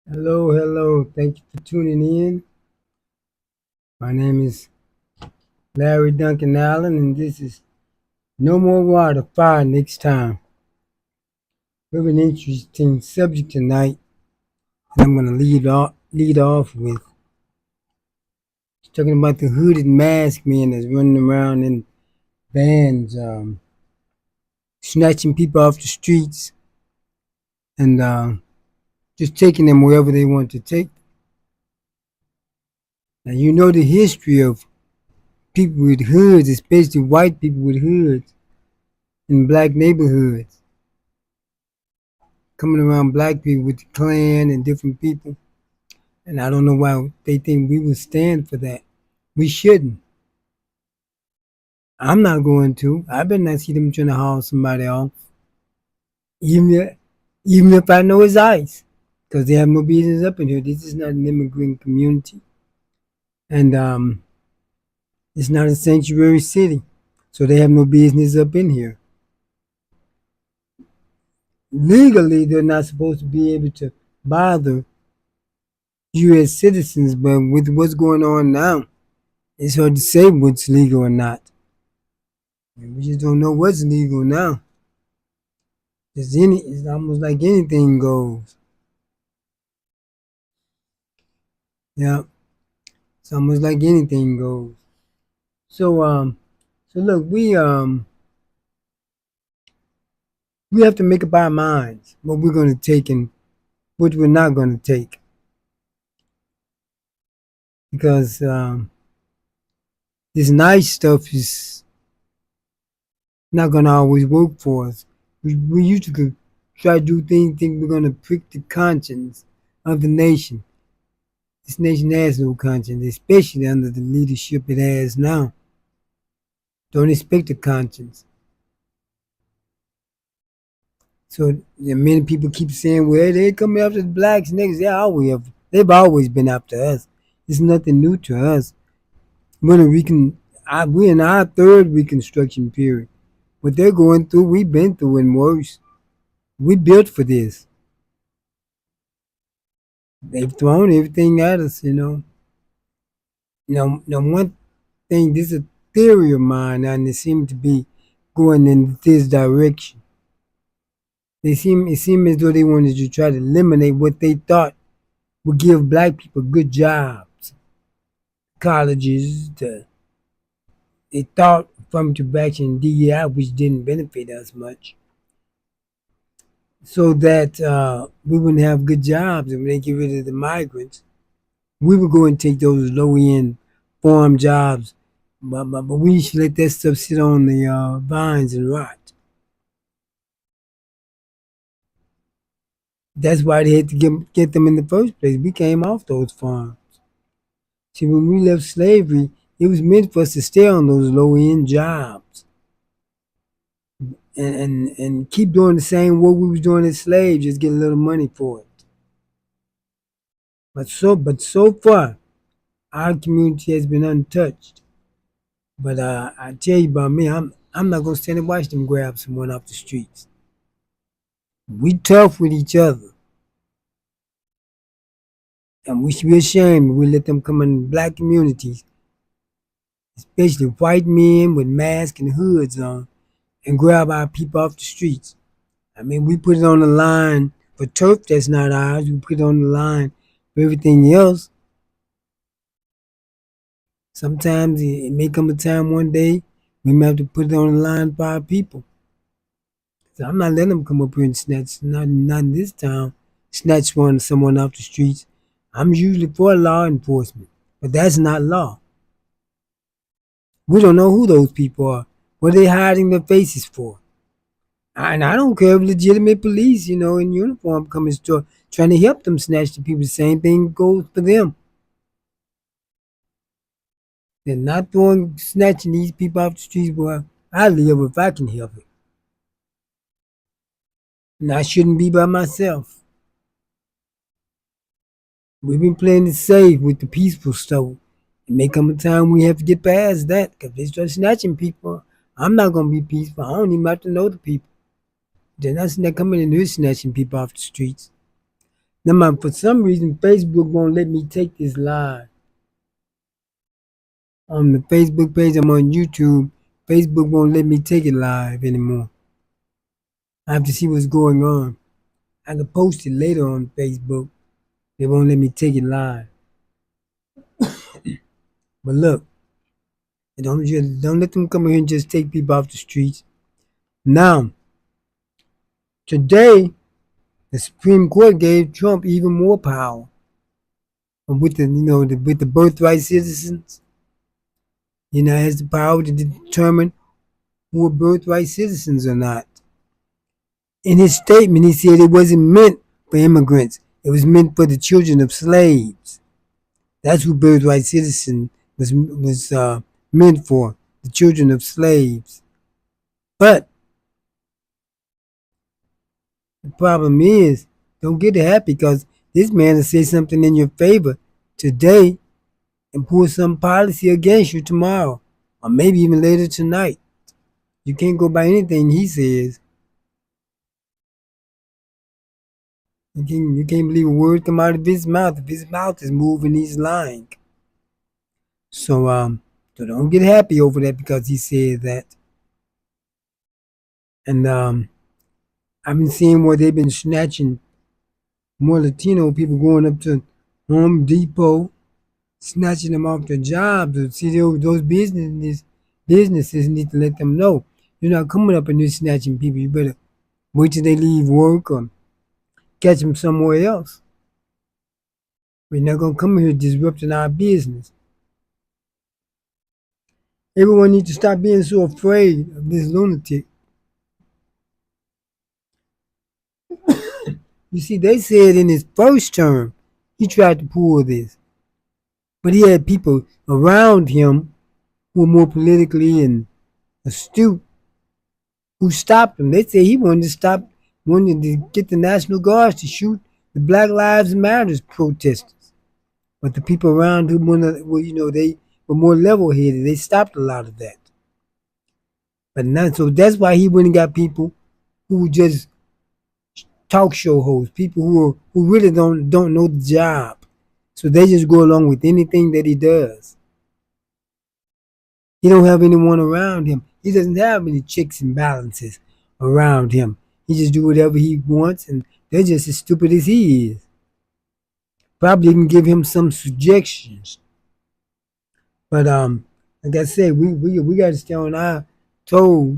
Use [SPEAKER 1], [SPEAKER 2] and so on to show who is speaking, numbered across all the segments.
[SPEAKER 1] Hello, hello. Thank you for tuning in. My name is Larry Duncan Allen, and this is No More Water, Fire Next Time. We have an interesting subject tonight, and I'm going to lead off with talking about the hooded masked men that's running around in vans, snatching people off the streets and just taking them wherever they want to take. Now, you know the history of people with hoods, especially white people with hoods in black neighborhoods, coming around black people with the Klan and different people. And I don't know why they think we would stand for that. We shouldn't. I'm not going to. I better not see them trying to haul somebody off, even if, even if I know it's ICE, because they have no business up in here. This is not an immigrant community, and it's not a sanctuary city, so they have no business up in here. Legally, they're not supposed to be able to bother U.S. citizens, but with what's going on now, it's hard to say what's legal or not. We just don't know what's legal now. It's almost like anything goes. Yeah, it's almost like anything goes. So look, we have to make up our minds what we're going to take and what we're not going to take, because this nice stuff is not going to always work for us. We used to try to do things, think we're going to prick the conscience of the nation. This nation has no conscience, especially under the leadership it has now. Don't expect a conscience. So many people keep saying, well, they're coming after the blacks next. They've always been after us. It's nothing new to us. We're in our third Reconstruction period. What they're going through, we've been through and worse. We built for this. They've thrown everything at us, you know. Now one thing, this is a theory of mine, and it seems to be going in this direction. It seemed as though they wanted to try to eliminate what they thought would give black people good jobs, colleges. They thought affirmative action and DEI, which didn't benefit us much, so that we wouldn't have good jobs. And when they get rid of the migrants, we would go and take those low end farm jobs, but we should let that stuff sit on the vines and rot. That's why they had to get them in the first place. We came off those farms. See, when we left slavery, it was meant for us to stay on those low end jobs and keep doing the same work we was doing as slaves, just get a little money for it. But so far, our community has been untouched. But I tell you about me, I'm not gonna stand and watch them grab someone off the streets. We tough with each other, and we should be ashamed if we let them come in black communities, especially white men with masks and hoods on, and grab our people off the streets. I mean, we put it on the line for turf that's not ours. We put it on the line for everything else. Sometimes it may come a time one day we may have to put it on the line for our people. So I'm not letting them come up here and snatch, not in this town, snatch someone off the streets. I'm usually for law enforcement, but that's not law. We don't know who those people are. What are they hiding their faces for? And I don't care if legitimate police, in uniform come in store trying to help them snatch the people. The same thing goes for them. They're not snatching these people off the streets, boy. I live if I can help it. And I shouldn't be by myself. We've been playing it safe with the peaceful stuff. It may come a time we have to get past that, because if they start snatching people, I'm not going to be peaceful. I don't even have to know the people. They're not coming in here snatching people off the streets. Now, for some reason, Facebook won't let me take this live. On the Facebook page, I'm on YouTube. Facebook won't let me take it live anymore. I have to see what's going on. I can post it later on Facebook. They won't let me take it live. But look, don't let them come here and just take people off the streets. Now, today, the Supreme Court gave Trump even more power with with the birthright citizens. Has the power to determine who are birthright citizens or not. In his statement, he said it wasn't meant for immigrants. It was meant for the children of slaves. That's who birthright citizen was meant for, the children of slaves. But the problem is, don't get happy because this man will say something in your favor today and pull some policy against you tomorrow, or maybe even later tonight. You can't go by anything he says. You can't believe a word come out of his mouth. If his mouth is moving, he's lying. So don't get happy over that because he said that. And I've been seeing where they've been snatching more Latino people going up to Home Depot, snatching them off their jobs. See, those businesses need to let them know you're not coming up and just snatching people. You better wait till they leave work or catch them somewhere else. We're not gonna come here disrupting our business. Everyone needs to stop being so afraid of this lunatic. You see, they said in his first term, he tried to pull this. But he had people around him who were more politically and astute who stopped him. They said he wanted to get the National Guards to shoot the Black Lives Matter protesters. But the people around him they were more level-headed. They stopped a lot of that. But not so that's why he went and got people who were just talk show hosts, people who really don't know the job. So they just go along with anything that he does. He don't have anyone around him. He doesn't have any checks and balances around him. He just do whatever he wants, and they're just as stupid as he is. Probably even give him some suggestions. But like I said, we got to stay on our toes,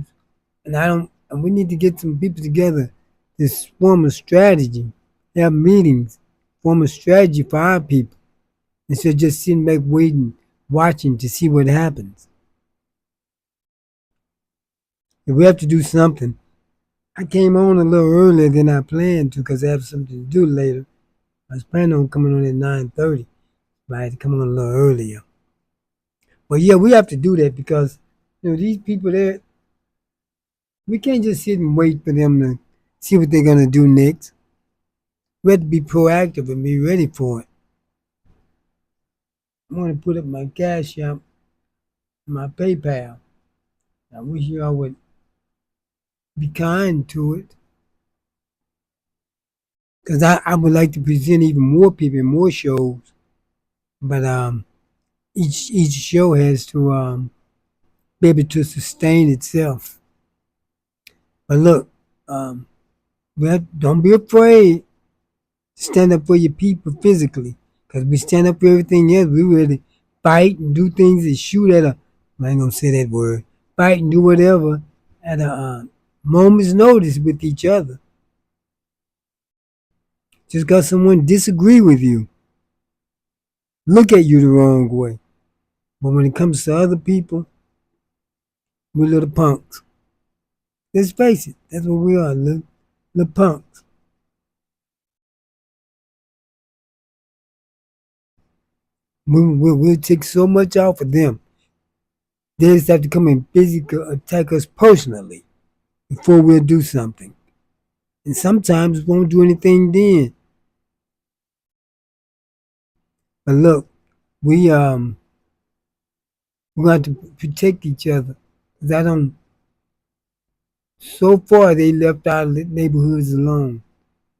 [SPEAKER 1] and we need to get some people together to form a strategy, have meetings, form a strategy for our people, instead of just sitting back waiting, watching to see what happens. If we have to do something, I came on a little earlier than I planned to because I have something to do later. I was planning on coming on at 9:30, but I had to come on a little earlier. But yeah, we have to do that because these people there, we can't just sit and wait for them to see what they're gonna do next. We have to be proactive and be ready for it. I want to put up my Cash App, my PayPal. I wish y'all would be kind to it. Because I would like to present even more people, more shows. But each show has to be able to sustain itself. But look, don't be afraid to stand up for your people physically. Because we stand up for everything else. We really fight and do things and shoot at I ain't going to say that word. Fight and do whatever at a moment's notice with each other. Just got someone disagree with you, look at you the wrong way. But when it comes to other people, we're little punks. Let's face it, that's what we are, little punks. We'll take so much off of them. They just have to come and physically attack us personally before we'll do something. And sometimes we won't do anything then. But look, we're going to protect each other. So far they left our neighborhoods alone.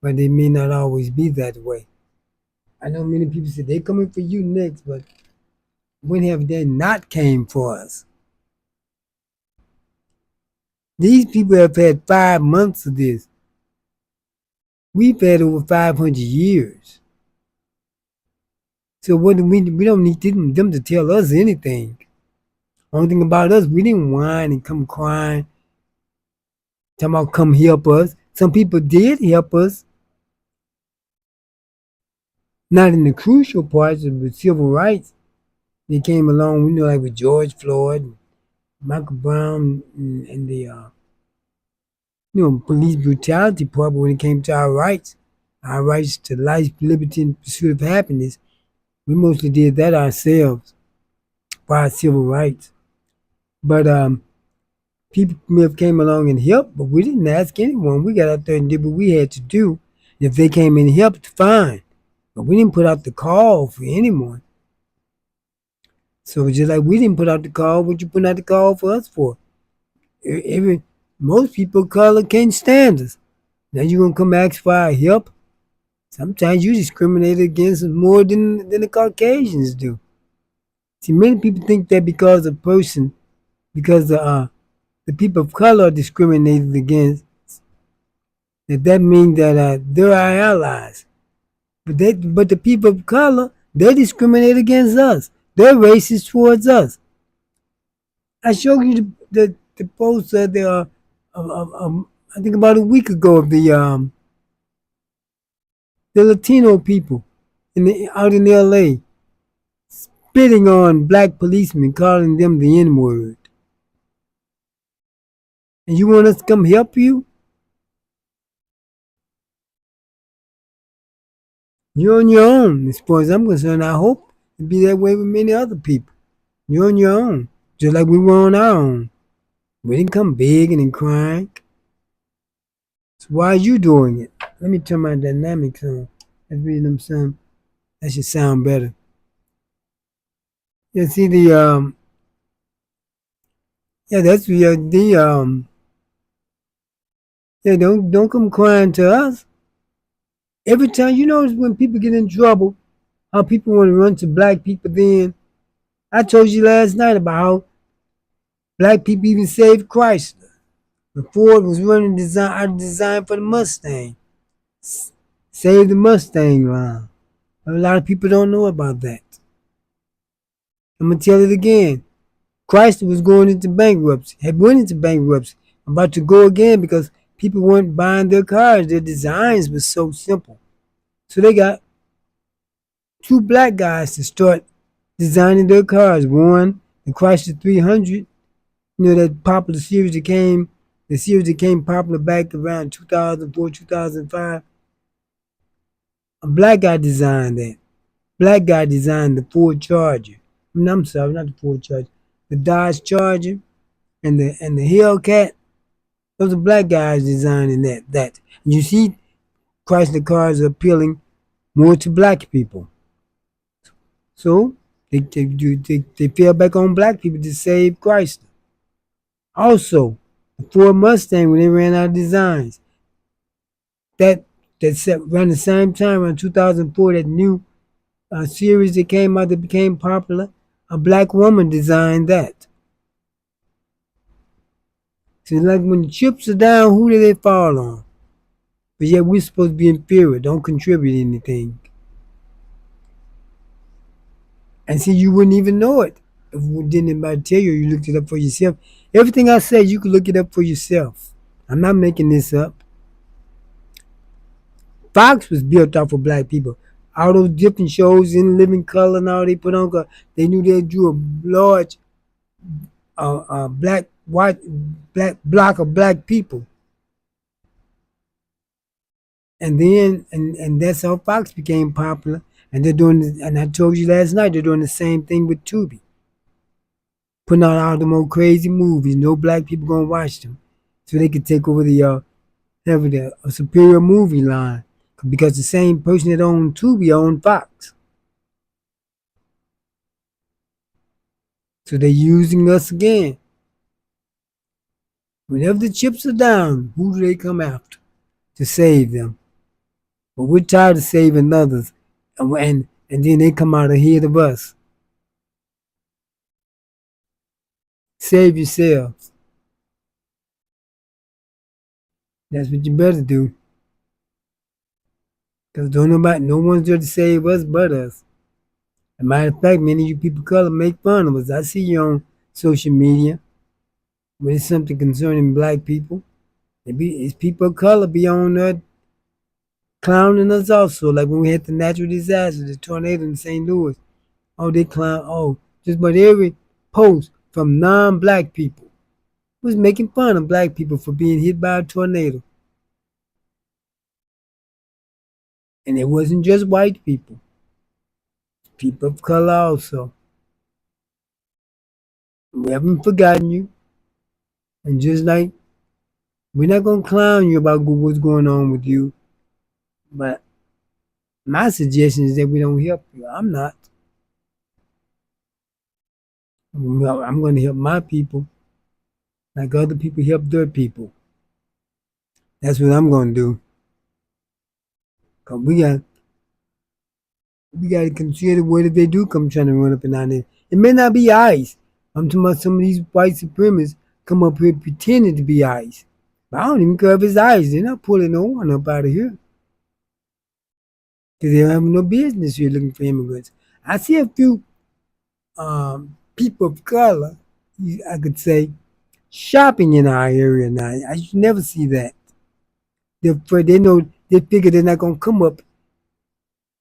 [SPEAKER 1] but it may not always be that way. I know many people say they're coming for you next, but when have they not came for us? These people have had 5 months of this. We've had over 500 years. So what do we don't need them to tell us anything. Only thing about us, we didn't whine and come crying, talking about come help us. Some people did help us, not in the crucial parts of the civil rights. They came along, we know, like with George Floyd, Michael Brown, and the police brutality part. But when it came to our rights to life, liberty, and pursuit of happiness, we mostly did that ourselves for our civil rights. But people may have came along and helped, but we didn't ask anyone. We got out there and did what we had to do. If they came and helped, fine. But we didn't put out the call for anyone. So just like we didn't put out the call, what you put out the call for us for? Most people of color can't stand us. Now you gonna come ask for our help? Sometimes you discriminate against us more than the Caucasians do. See, many people think that because the people of color are discriminated against, that means that they're our allies. But the people of color, they discriminate against us. They're racist towards us. I showed you the post that I think about a week ago of the Latino people out in L.A. spitting on black policemen, calling them the N-word. And you want us to come help you? You're on your own, as far as I'm concerned. I hope it'll be that way with many other people. You're on your own, just like we were on our own. We didn't come begging and crying. So why are you doing it? Let me turn my dynamics on. Let's read them some. That should sound better. Yeah, see that's don't come crying to us. Every time, you notice when people get in trouble, how people want to run to black people then. I told you last night about how black people even saved Chrysler. The Ford was running out of design for the Mustang. Save the Mustang line. A lot of people don't know about that. I'm going to tell it again. Chrysler was going into bankruptcy, had went into bankruptcy, about to go again because people weren't buying their cars. Their designs were so simple. So they got two black guys to start designing their cars. One, the Chrysler 300, that popular series that came, the series that came popular back around 2004, 2005. A black guy designed that. Black guy designed the Ford Charger. I'm sorry, not the Ford Charger. The Dodge Charger and the Hellcat. Those are black guys designing that. You see, Chrysler cars are appealing more to black people. So they fell back on black people to save Chrysler. Also, the Ford Mustang, when they ran out of designs, that set around the same time, around 2004, that new series that came out that became popular, a black woman designed that. So like when the chips are down, who do they fall on? But yet we're supposed to be inferior, don't contribute anything. And see, you wouldn't even know it if we didn't anybody tell you. You looked it up for yourself. Everything I said, you can look it up for yourself. I'm not making this up. Fox was built off of black people. All those different shows in living color and all they put on, they knew they drew a large black block of black people. And then and that's how Fox became popular. And they're doing, and I told you last night, they're doing the same thing with Tubi. Putting out all the more crazy movies. No black people gonna watch them. So they could take over have a superior movie line. Because the same person that owned Tubi owned Fox. So they're using us again. Whenever the chips are down, who do they come after to save them? But we're tired of saving others, and then they come out ahead of us. Save yourselves. That's what you better do. Because no one's there to save us but us. As a matter of fact, many of you people of color make fun of us. I see you on social media when it's something concerning black people. It's people of color be on there clowning us also. Like when we had the natural disaster, the tornado in St. Louis. Oh, they clown. Oh, just about every post from non-black people was making fun of black people for being hit by a tornado. And it wasn't just white people. People of color also. We haven't forgotten you. And just like we're not gonna clown you about what's going on with you, but my suggestion is that we don't help you. I'm not. I'm gonna help my people like other people help their people. That's what I'm gonna do. Cause we got to consider what if they do come trying to run up and down there. It may not be ICE. I'm talking about some of these white supremacists come up here pretending to be ICE. But I don't even care if it's ICE. They're not pulling no one up out of here. Because they don't have no business here looking for immigrants. I see a few people of color, I could say, shopping in our area now. I should never see that. They're afraid. They know, they figure they're not going to come up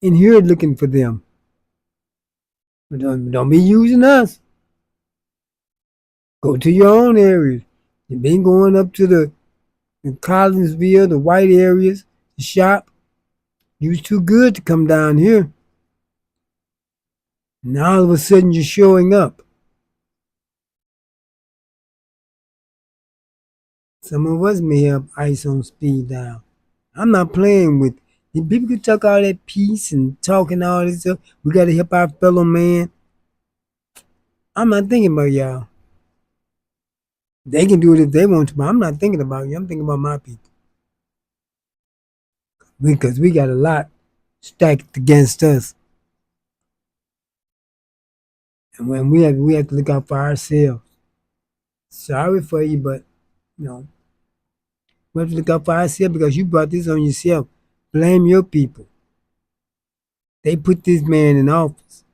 [SPEAKER 1] in here looking for them. But don't be using us. Go to your own areas. You've been going up to the Collinsville, the white areas, to shop. You was too good to come down here. Now all of a sudden you're showing up. Some of us may have ICE on speed dial. I'm not playing with people can talk all that peace and talking all this stuff. We gotta help our fellow man. I'm not thinking about y'all. They can do it if they want to, but I'm not thinking about you. I'm thinking about my people. Because we got a lot stacked against us. And when we have to look out for ourselves. Sorry for you, but we have to look out for ourselves because you brought this on yourself. Blame your people. They put this man in office.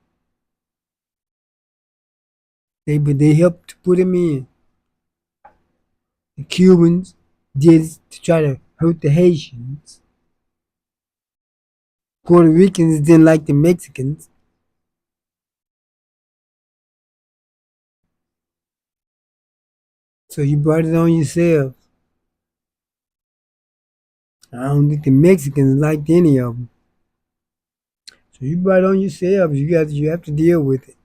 [SPEAKER 1] They helped to put him in. The Cubans did it to try to hurt the Haitians. Puerto Ricans didn't like the Mexicans. So you brought it on yourself. I don't think the Mexicans liked any of them. So you brought it on yourself. You have to deal with it.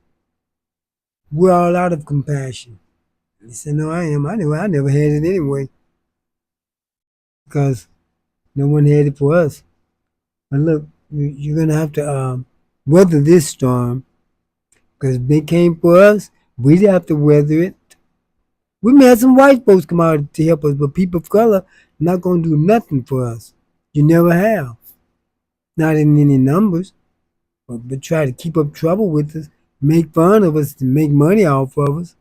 [SPEAKER 1] We're all out of compassion. He said, no, I am. I never had it anyway. Because no one had it for us. But look, you're going to have to weather this storm. Because if they came for us, we'd have to weather it. We may have some white folks come out to help us, but people of color not going to do nothing for us. You never have. Not in any numbers. But try to keep up trouble with us, make fun of us, to make money off of us.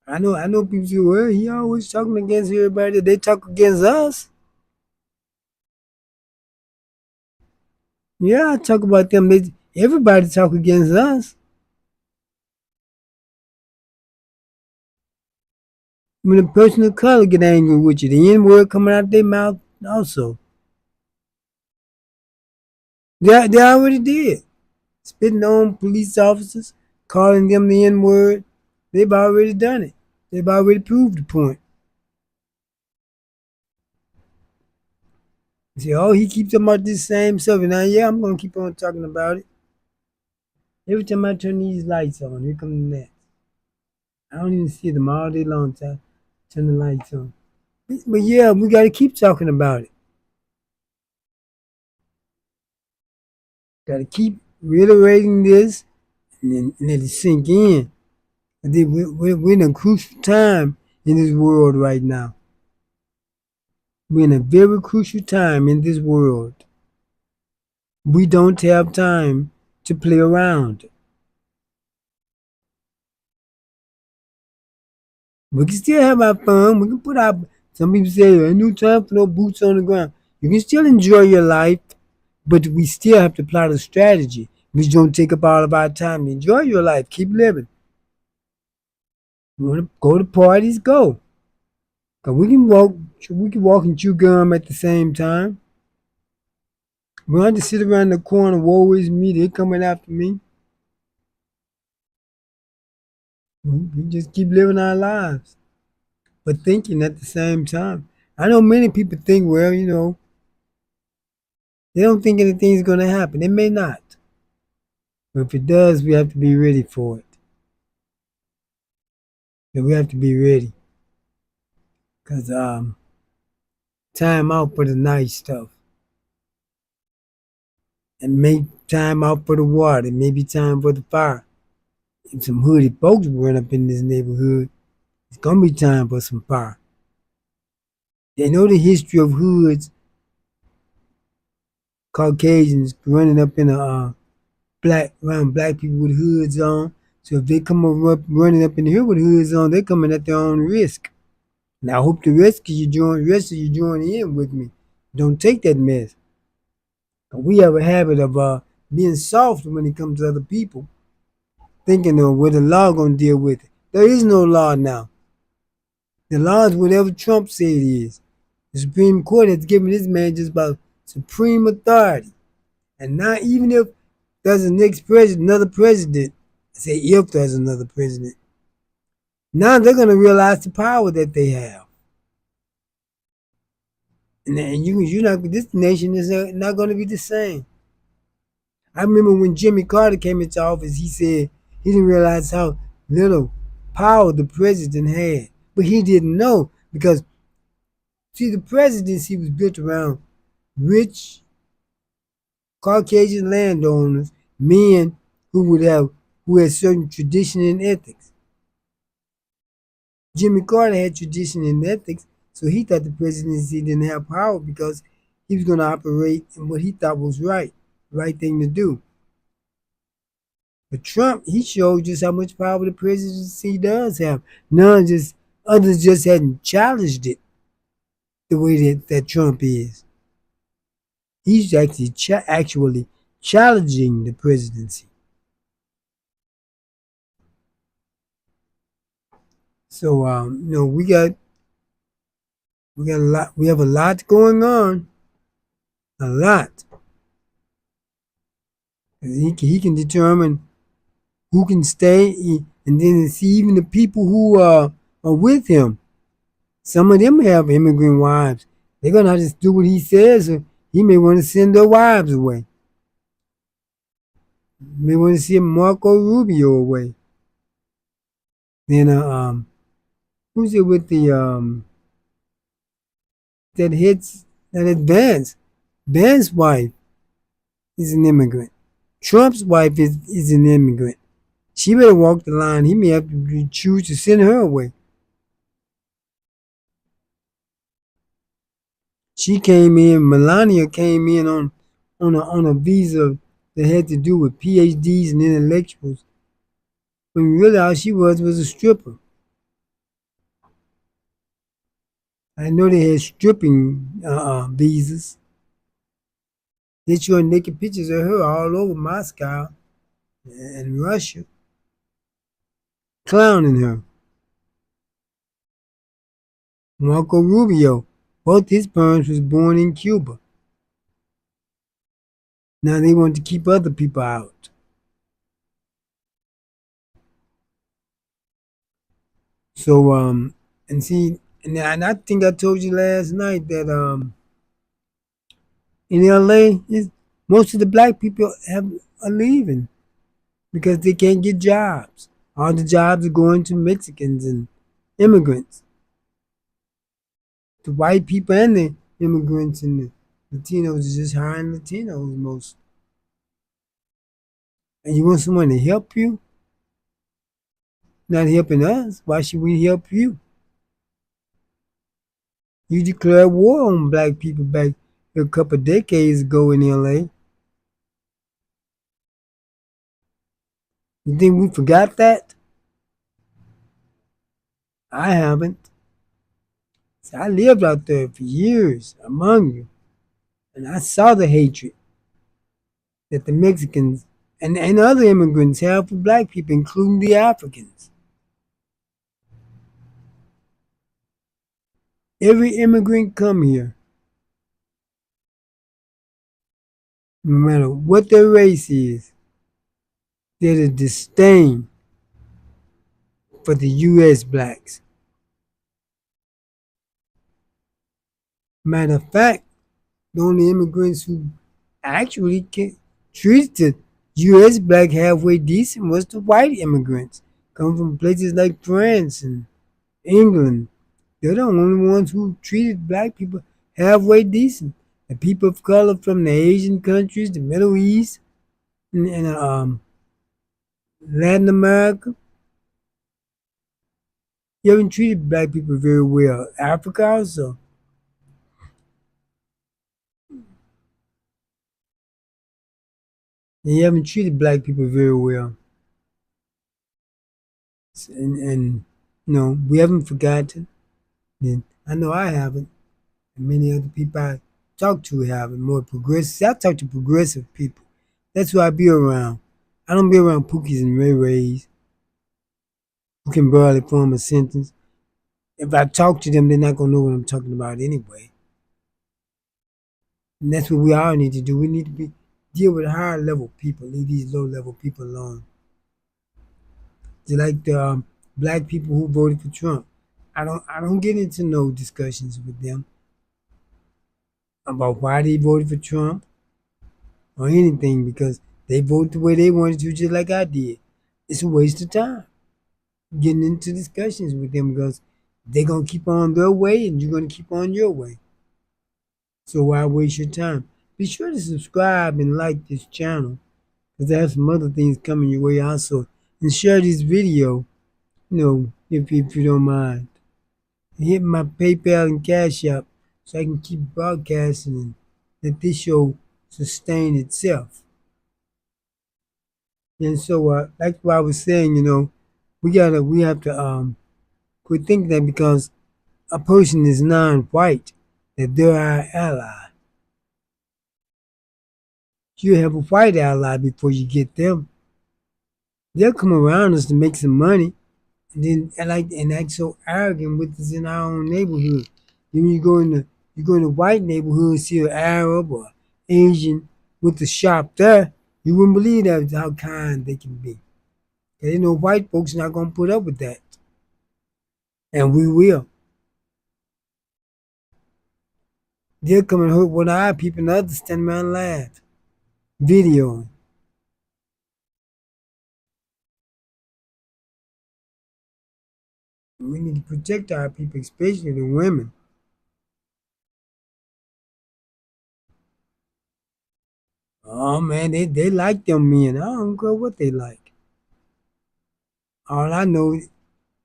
[SPEAKER 1] I know people say, well, he always talking against everybody. They talk against us. Yeah, I talk about them. Everybody talk against us. When a person of color get angry with you, the N word coming out their mouth also. They already did. Spitting on police officers, calling them the N word. They've already done it. They've already proved the point. You say, oh, he keeps talking about this same stuff. And now, yeah, I'm going to keep on talking about it. Every time I turn these lights on, here come the gnats. I don't even see them all day long until I turn the lights on. But yeah, we got to keep talking about it. Got to keep reiterating this and let it sink in. We're in a crucial time in this world right now. We're in a very crucial time in this world. We don't have time to play around. We can still have our fun. We can put our, some people say, ain't no time for no boots on the ground. You can still enjoy your life, but we still have to plot a strategy which don't take up all of our time. Enjoy your life. Keep living. You want to go to parties? Go. 'Cause we can walk and chew gum at the same time. We don't have to sit around the corner, woe is me, they coming after me. We just keep living our lives, but thinking at the same time. I know many people think, well, they don't think anything's going to happen. It may not. But if it does, we have to be ready for it. And we have to be ready. Because time out for the nice stuff. And make time out for the water. Maybe time for the fire. If some hooded folks run up in this neighborhood, it's going to be time for some fire. They know the history of hoods, Caucasians running up in a around black people with hoods on. So if they come up running up in here with hoods on, they're coming at their own risk. And I hope the rest of you join in with me. Don't take that mess. We have a habit of being soft when it comes to other people, thinking of what the law gonna deal with it. There is no law now. The law is whatever Trump said it is. The Supreme Court has given this man just about supreme authority. And now even if there's a next president, another president, I say if there's another president, now they're gonna realize the power that they have. And you're not, this nation is not going to be the same. I remember when Jimmy Carter came into office, he said he didn't realize how little power the president had. But he didn't know because, see, the presidency was built around rich Caucasian landowners, men who had certain tradition and ethics. Jimmy Carter had tradition and ethics, so he thought the presidency didn't have power because he was going to operate in what he thought was right thing to do. But Trump, he showed just how much power the presidency does have. Others just hadn't challenged it the way that Trump is. He's actually challenging the presidency. So we have a lot going on. A lot. He can determine who can stay, and then see even the people who are with him. Some of them have immigrant wives. They're gonna have to do what he says, or he may want to send their wives away. May want to send Marco Rubio away. Then who's it with the that hits that advance? Vance's wife is an immigrant. Trump's wife is an immigrant. She better walk the line. He may have to choose to send her away. Melania came in on a visa that had to do with PhDs and intellectuals. When really all she was a stripper. I know they had stripping visas. They showing naked pictures of her all over Moscow and Russia, clowning her. Marco Rubio, both his parents was born in Cuba. Now they want to keep other people out. So and see, and I think I told you last night that in LA, most of the black people are leaving because they can't get jobs. All the jobs are going to Mexicans and immigrants. The white people and the immigrants and the Latinos are just hiring Latinos most. And you want someone to help you? Not helping us. Why should we help you? You declared war on black people back a couple of decades ago in LA. You think we forgot that? I haven't. See, I lived out there for years among you, and I saw the hatred that the Mexicans and other immigrants have for black people, including the Africans. Every immigrant come here, no matter what their race is, there's a disdain for the U.S. blacks. Matter of fact, the only immigrants who actually treated the U.S. black halfway decent was the white immigrants, come from places like France and England. They're the only ones who treated black people halfway decent. The people of color from the Asian countries, the Middle East, and Latin America, you haven't treated black people very well. Africa also. And you haven't treated black people very well. And we haven't forgotten. And I know I haven't. And many other people I talk to haven't. More progressive. I talk to progressive people. That's who I be around. I don't be around Pookies and Ray Rays who can barely form a sentence. If I talk to them, they're not gonna know what I'm talking about anyway. And that's what we all need to do. We need to deal with higher level people. Leave these low level people alone. Just like the black people who voted for Trump. I don't get into no discussions with them about why they voted for Trump or anything because they voted the way they wanted to, just like I did. It's a waste of time getting into discussions with them because they're gonna keep on their way and you're gonna keep on your way. So why waste your time? Be sure to subscribe and like this channel because there's some other things coming your way also. And share this video, if you don't mind. And hit my PayPal and Cash App so I can keep broadcasting and let this show sustain itself. And so, like what I was saying, we have to quit thinking that because a person is non-white that they're our ally. You have a white ally before you get them. They'll come around us to make some money, and then and act so arrogant with us in our own neighborhood. Then you go in the white neighborhood and see an Arab or Asian with the shop there, you wouldn't believe that how kind they can be. They know white folks not gonna put up with that, and we will. They'll come and hurt one of our people, and the others stand around and laugh, videoing. We need to protect our people, especially the women. Oh man, they like them men. I don't care what they like. All I know is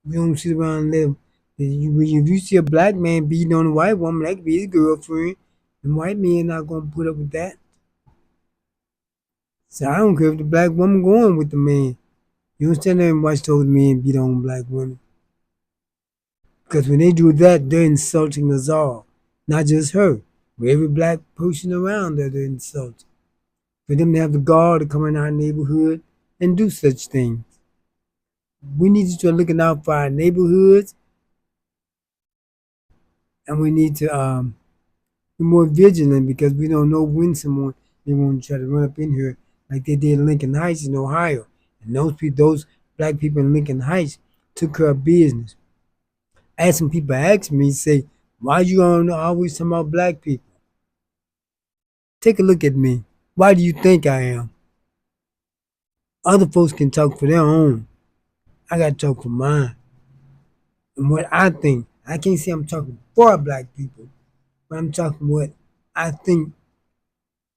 [SPEAKER 1] we don't sit around and let them. If you see a black man beating on a white woman, that could be his girlfriend. And white men not gonna put up with that. So I don't care if the black woman going with the man. You don't stand there and watch those men beat on black women. Because when they do that, they're insulting us all. Not just her, but every black person around there, they're insulting. For them to have the gall to come in our neighborhood and do such things. We need to start looking out for our neighborhoods, and we need to be more vigilant because we don't know when someone they want to try to run up in here like they did in Lincoln Heights in Ohio. And those black people in Lincoln Heights took care of business. I had some people ask me, say, why you always talking about black people? Take a look at me. Why do you think I am? Other folks can talk for their own. I got to talk for mine. And what I think, I can't say I'm talking for black people, but I'm talking what I think,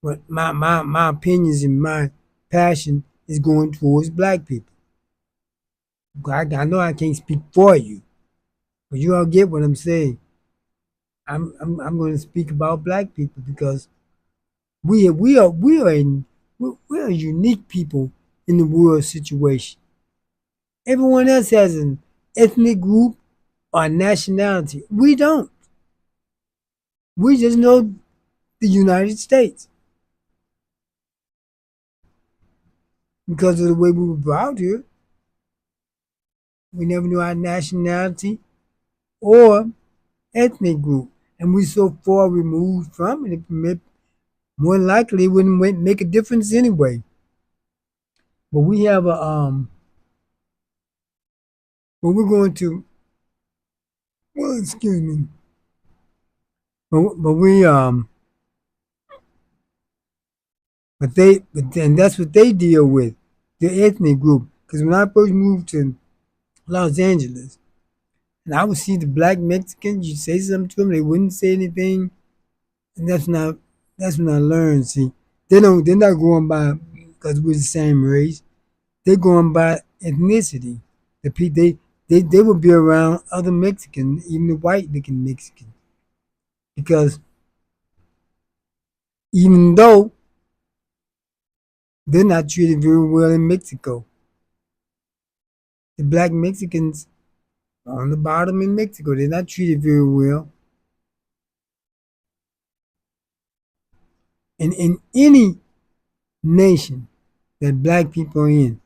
[SPEAKER 1] what my opinions and my passion is going towards black people. I know I can't speak for you, but you all get what I'm saying. I'm going to speak about black people because we are unique people in the world situation. Everyone else has an ethnic group or nationality. We don't. We just know the United States because of the way we were brought here. We never knew our nationality or ethnic group, and we so far removed from it. More than likely, it wouldn't make a difference anyway. But we have a but we're going to well, excuse me, but we and that's what they deal with, the ethnic group. Because when I first moved to Los Angeles, and I would see the black Mexicans, you say something to them, they wouldn't say anything, and that's when I learned. See, they're not going by because we're the same race. They're going by ethnicity. The pe they would be around other Mexicans, even the white looking Mexicans, because even though they're not treated very well in Mexico, the black Mexicans are on the bottom in Mexico. They're not treated very well. And in any nation that black people are in,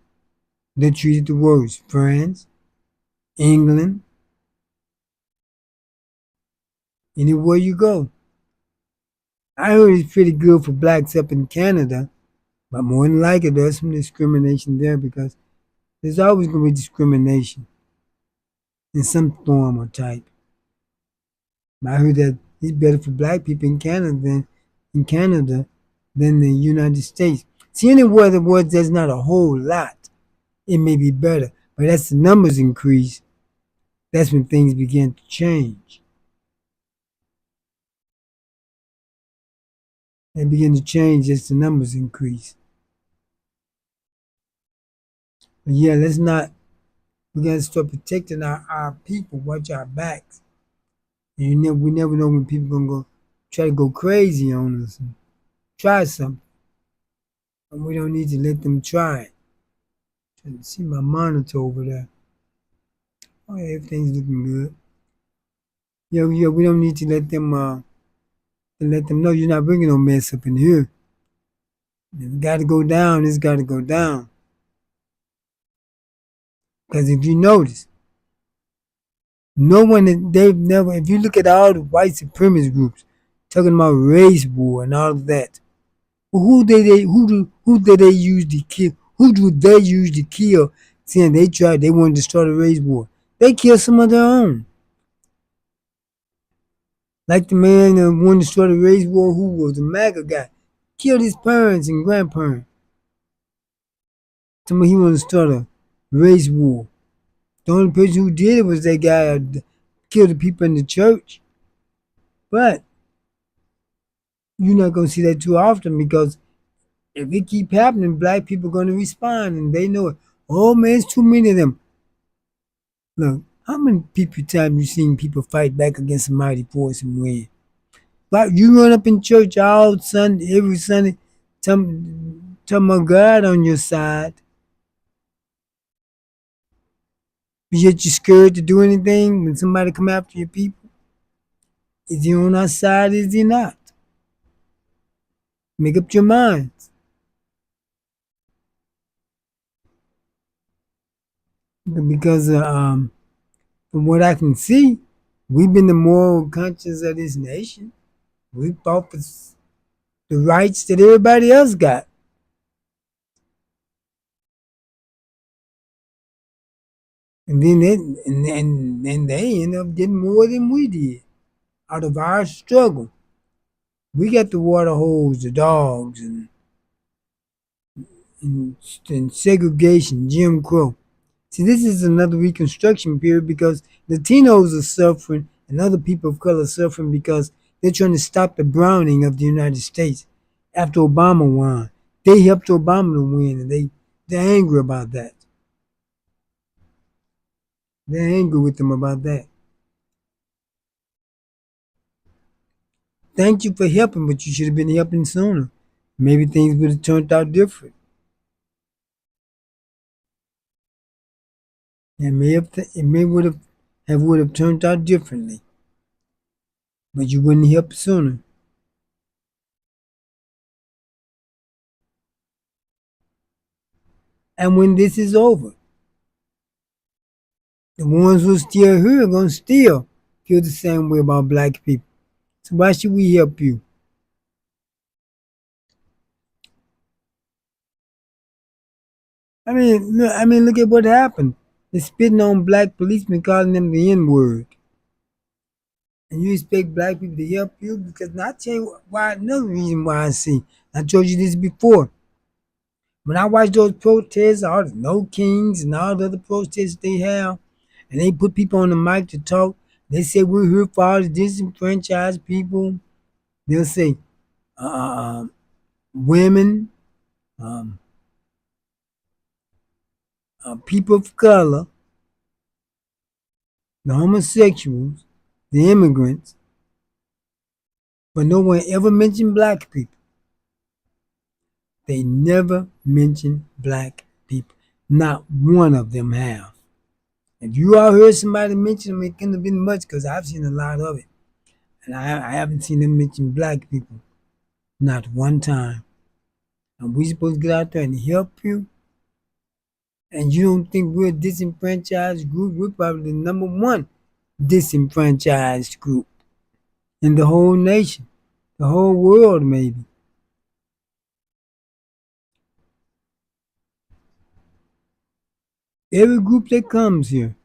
[SPEAKER 1] they're treated the worst. France, England, anywhere you go. I heard it's pretty good for blacks up in Canada, but more than likely there's some discrimination there because there's always going to be discrimination in some form or type. I heard that it's better for black people in Canada than the United States. See, anywhere the words there's not a whole lot, it may be better. But as the numbers increase, that's when things begin to change. They begin to change as the numbers increase. But yeah, we gotta start protecting our people, watch our backs. And we never know when people gonna go try to go crazy on us and try something. And we don't need to let them try it. Trying to see my monitor over there. Oh yeah, everything's looking good. Yeah, we don't need to let them know you're not bringing no mess up in here. If it got to go down, it's got to go down. Because if you notice, no one they've never. If you look at all the white supremacist groups talking about race war and all of that, well, who did they use to kill? Who do they use to kill? Saying they wanted to start a race war. They killed some of their own. Like the man that wanted to start a race war, who was a MAGA guy, killed his parents and grandparents. Somebody he wanted to start a race war. The only person who did it was that guy that killed the people in the church. But you're not gonna see that too often because if it keep happening, black people are gonna respond and they know it. Oh man, it's too many of them. Look, how many people time you seen people fight back against a mighty force and win? But you run up in church all Sunday, every Sunday, tell my God on your side. But yet you're scared to do anything when somebody come after your people. Is he on our side? Is he not? Make up your minds. Because from what I can see, we've been the moral conscience of this nation. We fought for the rights that everybody else got. And then they end up getting more than we did out of our struggle. We got the water hose, the dogs, and segregation, Jim Crow. See, this is another Reconstruction period because Latinos are suffering and other people of color are suffering because they're trying to stop the browning of the United States after Obama won. They helped Obama to win and they're angry about that. They're angry with them about that. thank you for helping, but you should have been helping sooner. Maybe things would have turned out different. It may would have turned out differently, but you wouldn't help sooner. And when this is over, the ones who still here are gonna still feel the same way about black people. So why should we help you? Look at what happened. They're spitting on black policemen, calling them the N word. And you expect black people to help you? Because now I tell you why, another reason why I see. I told you this before. When I watch those protests, all the No Kings and all the other protests they have, and they put people on the mic to talk, they say we're here for all the disenfranchised people. They'll say uh, women, um, people of color, the homosexuals, the immigrants, but no one ever mentioned black people. They never mention black people. Not one of them have. If you all heard somebody mention them, it couldn't have been much because I've seen a lot of it. And I haven't seen them mention black people. Not one time. And we supposed to get out there and help you. And you don't think we're a disenfranchised group? We're probably the number one disenfranchised group in the whole nation, the whole world maybe. Every group that comes here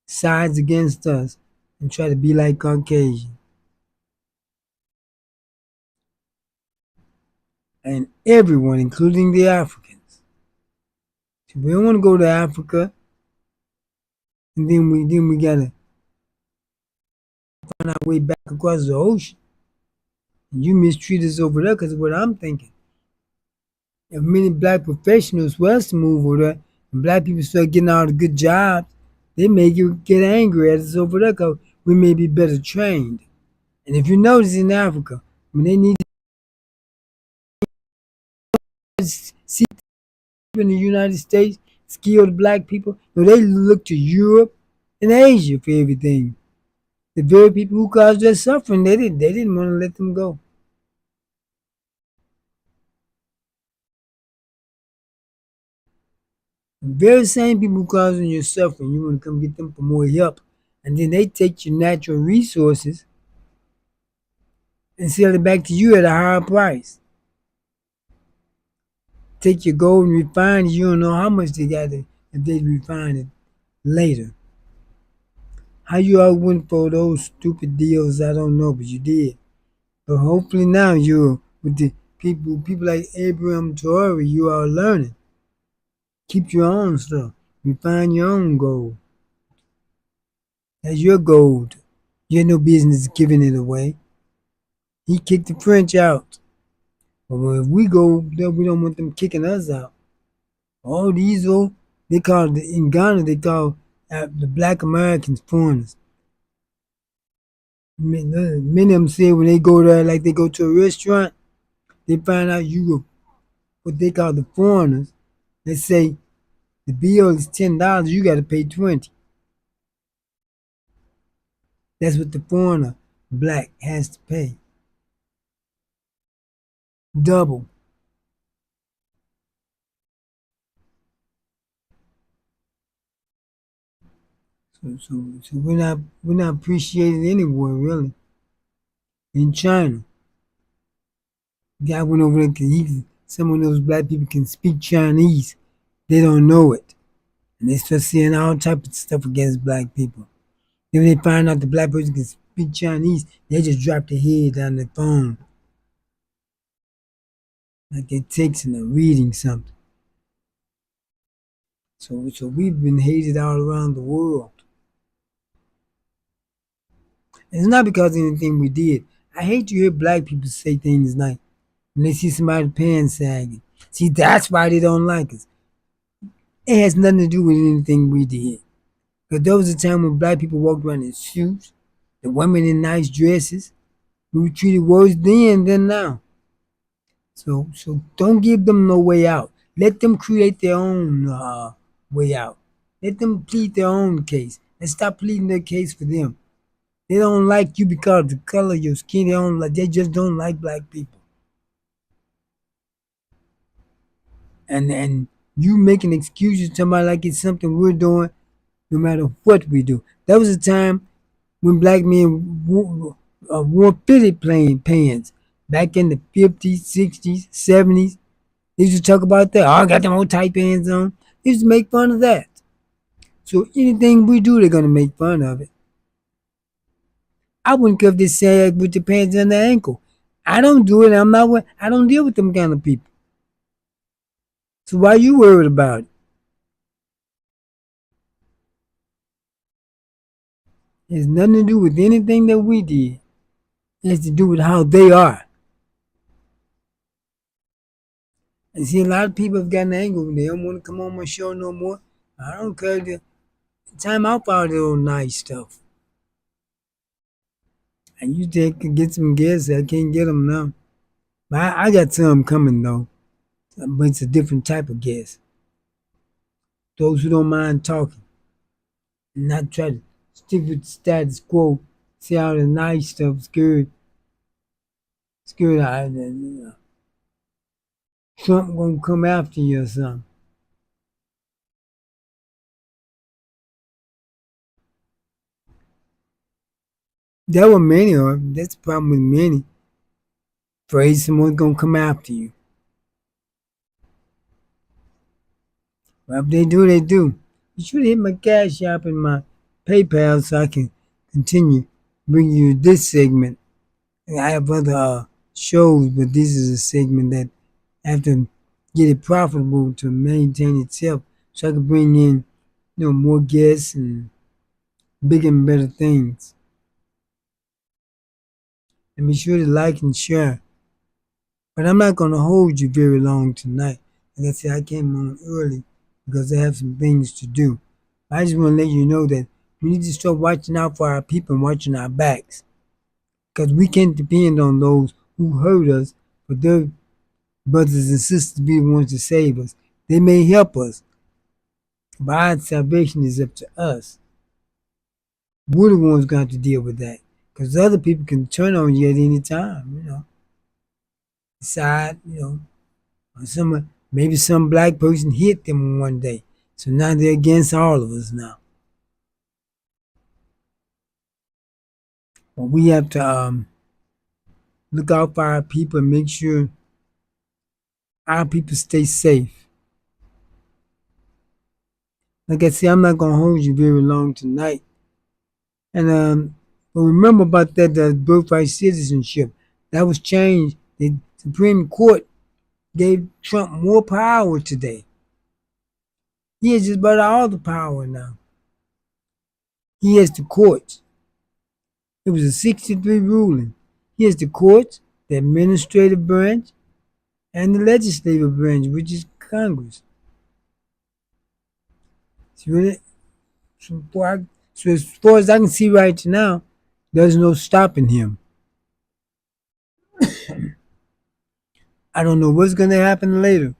[SPEAKER 1] sides against us and try to be like Caucasian. And everyone, including the Africans. So we don't want to go to Africa, and then we gotta find our way back across the ocean. And you mistreat us over there because of what I'm thinking. If many black professionals was to move over there, and black people start getting all the good jobs, they may get angry at us over there because we may be better trained. And if you notice in Africa, when they need to see people in the United States, skilled black people, they look to Europe and Asia for everything. The very people who caused their suffering, they didn't want to let them go. The very same people who causing your suffering, you want to come get them for more help. And then they take your natural resources and sell it back to you at a higher price. Take your gold and refine it. You don't know how much they got it if they refine it later. How you all went for those stupid deals, I don't know, but you did. But hopefully now you're with the people like Abraham Torrey, you are learning. Keep your own stuff. Refine your own gold. That's your gold. You had no business giving it away. He kicked the French out. But if we go there, we don't want them kicking us out. All these old, in Ghana, they call the black Americans foreigners. Many of them say when they go there, like they go to a restaurant, they find out you were what they call the foreigners. They say the bill is $10, you got to pay 20. That's what the foreigner black has to pay. Double. So we're not appreciated anywhere really. In China, guy went over there because some of those black people can speak Chinese. They don't know it, and they start saying all type of stuff against black people. Then when they find out the black person can speak Chinese, they just drop their head on the phone like they're texting or reading something. So we've been hated all around the world. And it's not because of anything we did. I hate to hear black people say things like when they see somebody pants sagging. See, that's why they don't like us. It has nothing to do with anything we did. Because there was a time when black people walked around in suits, the women in nice dresses. We were treated worse then than now. So don't give them no way out. Let them create their own way out. Let them plead their own case and stop pleading their case for them. They don't like you because of the color of your skin. They don't like. They just don't like black people. And you making excuses to somebody like it's something we're doing, no matter what we do. That was a time when black men wore fitted plain pants back in the 50s, 60s, 70s. They used to talk about that. Oh, I got them old tight pants on. They used to make fun of that. So anything we do, they're gonna make fun of it. I wouldn't care if they sag with the pants on the ankle. I don't do it. I'm not. I don't deal with them kind of people. So why you worried about it? It has nothing to do with anything that we did. It has to do with how they are. And see, a lot of people have gotten angry. They don't want to come on my show no more. I don't care. Time out for all the old nice stuff. And you can get some guests. I can't get them now. But I got some coming though. But it's a different type of guest. Those who don't mind talking and not try to stick with the status quo. See all the nice stuff scared Trump gonna come after you or something. There were many of them. That's the problem with many. Afraid someone's gonna come after you. Well, if they do, they do. You should hit my Cash App and my PayPal so I can continue bringing you this segment. I have other shows, but this is a segment that I have to get it profitable to maintain itself so I can bring in, more guests and bigger and better things. And be sure to like and share. But I'm not going to hold you very long tonight. Like I said, I came on early because I have some things to do. I just want to let you know that we need to start watching out for our people and watching our backs. Because we can't depend on those who hurt us for their brothers and sisters to be the ones to save us. They may help us, but our salvation is up to us. We're the ones going to have to deal with that. Because other people can turn on you at any time, decide, or maybe some black person hit them one day. So now they're against all of us now. But we have to look out for our people and make sure our people stay safe. Like I said, I'm not gonna hold you very long tonight. And but remember about that birthright citizenship. That was changed. The Supreme Court gave Trump more power today. He has just about all the power now. He has the courts. It was a 63 ruling. He has the courts, the administrative branch, and the legislative branch, which is Congress. So, so as far as I can see right now, there's no stopping him. I don't know what's going to happen later.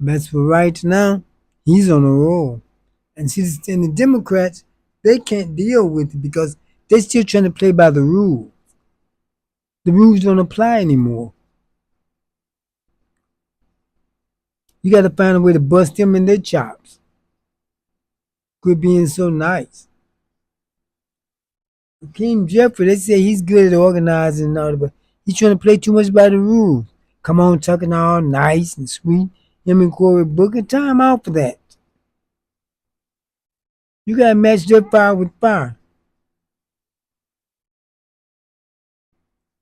[SPEAKER 1] But for right now, he's on a roll. And see, and the Democrats, they can't deal with it because they're still trying to play by the rules. The rules don't apply anymore. You got to find a way to bust them in their chops. Quit being so nice. King Jeffrey, they say he's good at organizing and all that, but he's trying to play too much by the rules. Come on, talking all nice and sweet. Him and Cory Booker, time out for that. You gotta match their fire with fire.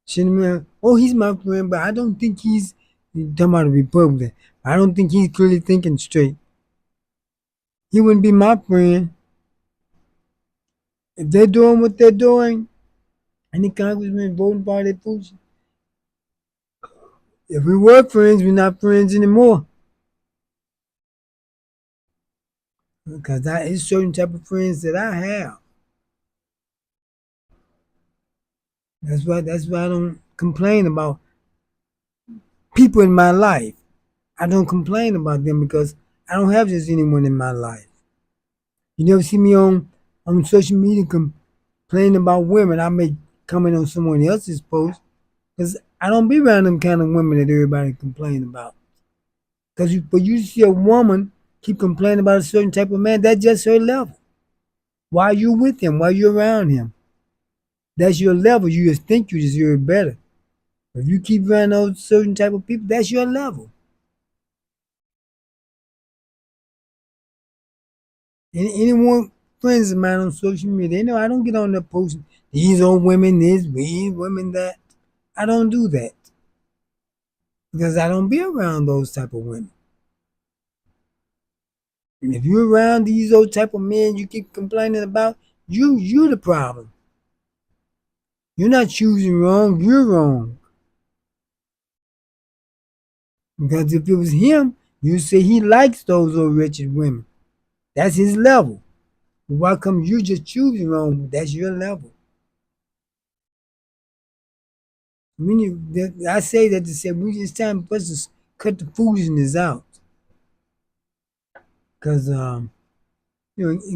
[SPEAKER 1] Cinnamon, oh, he's my friend, but I don't think he's talking about a Republican. I don't think he's clearly thinking straight. He wouldn't be my friend. If they're doing what they're doing, any congressman voting for their fools, if we were friends, we're not friends anymore. Because it's certain type of friends that I have. That's why I don't complain about people in my life. I don't complain about them because I don't have just anyone in my life. You never see me on social media complaining about women. I may comment on someone else's post because I don't be around them kind of women that everybody complain about. Because but you see a woman keep complaining about a certain type of man, that's just her level. Why are you with him? Why are you around him? That's your level. You just think you deserve better. If you keep around those certain type of people, that's your level. Anyone friends of mine on social media, they know I don't get on there posting these old women this, these women that. I don't do that because I don't be around those type of women. And if you're around these old type of men you keep complaining about, you the problem. You're not choosing wrong, you're wrong. Because if it was him, you say he likes those old wretched women. That's his level. Why come you just choosing wrong? That's your level. When I say that to say it's time for us to cut the foolishness out. Cause and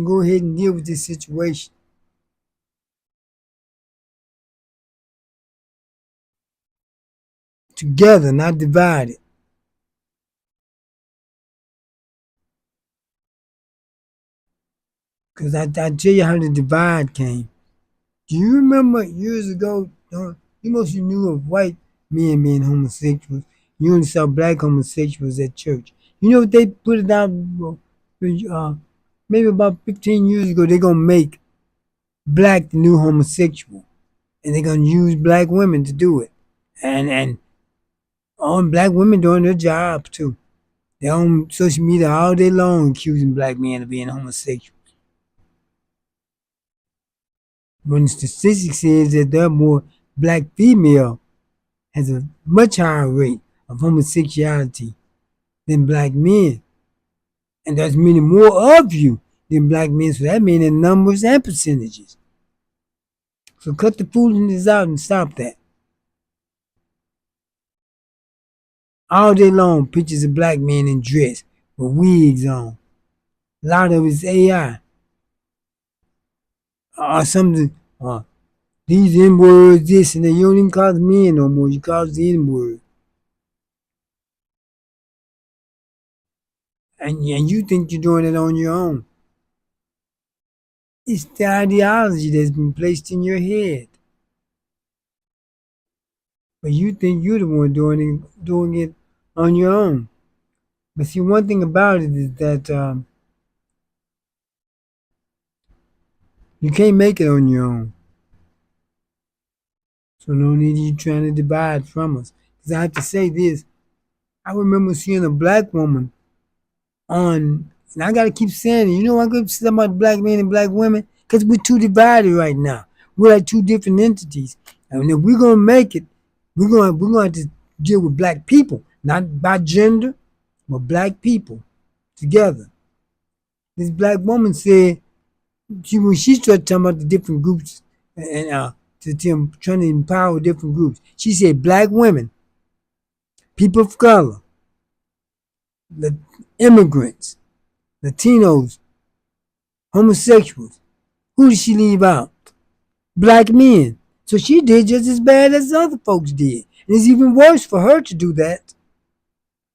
[SPEAKER 1] go ahead and deal with this situation together, not divided. Cause I tell you how the divide came. Do you remember years ago? You mostly knew of white men being homosexuals. You only saw black homosexuals at church. You know what they put it out? Maybe about 15 years ago, they're gonna make black the new homosexual, and they're gonna use black women to do it. And all black women doing their job too. They're on social media all day long accusing black men of being homosexual. When the statistics says that there are more black female has a much higher rate of homosexuality than black men. And there's many more of you than black men, so that means in numbers and percentages. So cut the foolishness out and stop that. All day long, pictures of black men in dress with wigs on. A lot of it's AI or something. These N words, this and that. You don't even call it men no more. You call it the N word. And you think you're doing it on your own. It's the ideology that's been placed in your head. But you think you're the one doing it on your own. But see, one thing about it is that you can't make it on your own. So no need you trying to divide from us. Because I have to say this. I remember seeing a black woman on, and I gotta keep saying it. You know why I keep saying about black men and black women? Because we're too divided right now. We're like two different entities. And if we're gonna make it, we're gonna have to deal with black people, not by gender, but black people together. This black woman said when she started talking about the different groups and trying to empower different groups, she said black women, people of color, the immigrants, Latinos, homosexuals. Who did she leave out? Black men. So she did just as bad as the other folks did. And it's even worse for her to do that.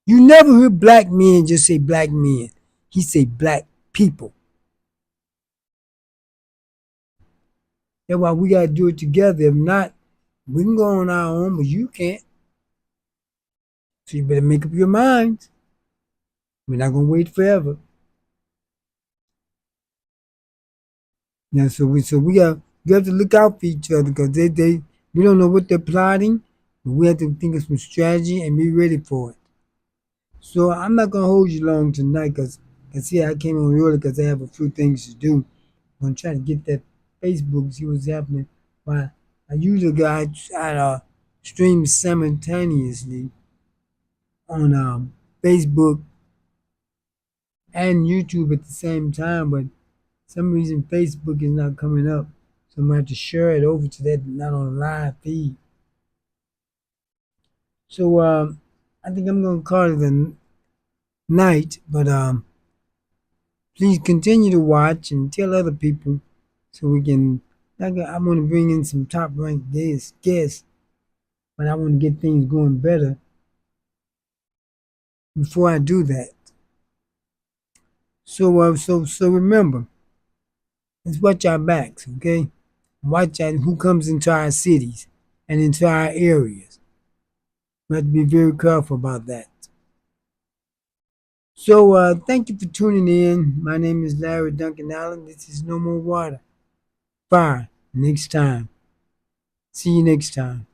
[SPEAKER 1] You never hear black men just say black men. He say black people. That's why we gotta do it together. If not, we can go on our own, but you can't. So you better make up your mind. We're not gonna wait forever. Yeah, we have to look out for each other because they we don't know what they're plotting, but we have to think of some strategy and be ready for it. So I'm not gonna hold you long tonight because I came on early because I have a few things to do. I'm gonna try to get that Facebook, see what's happening. Why I usually stream simultaneously on Facebook and YouTube at the same time, but some reason Facebook is not coming up. So I'm gonna have to share it over to that, not on the live feed. So I think I'm gonna call it a night, but please continue to watch and tell other people so we can. I want to bring in some top ranked guests, but I want to get things going better before I do that. So remember, let's watch our backs, okay? Watch out who comes into our cities and into our areas. We have to be very careful about that. So thank you for tuning in. My name is Larry Duncan Allen. This is No More Water. Fire next time. See you next time.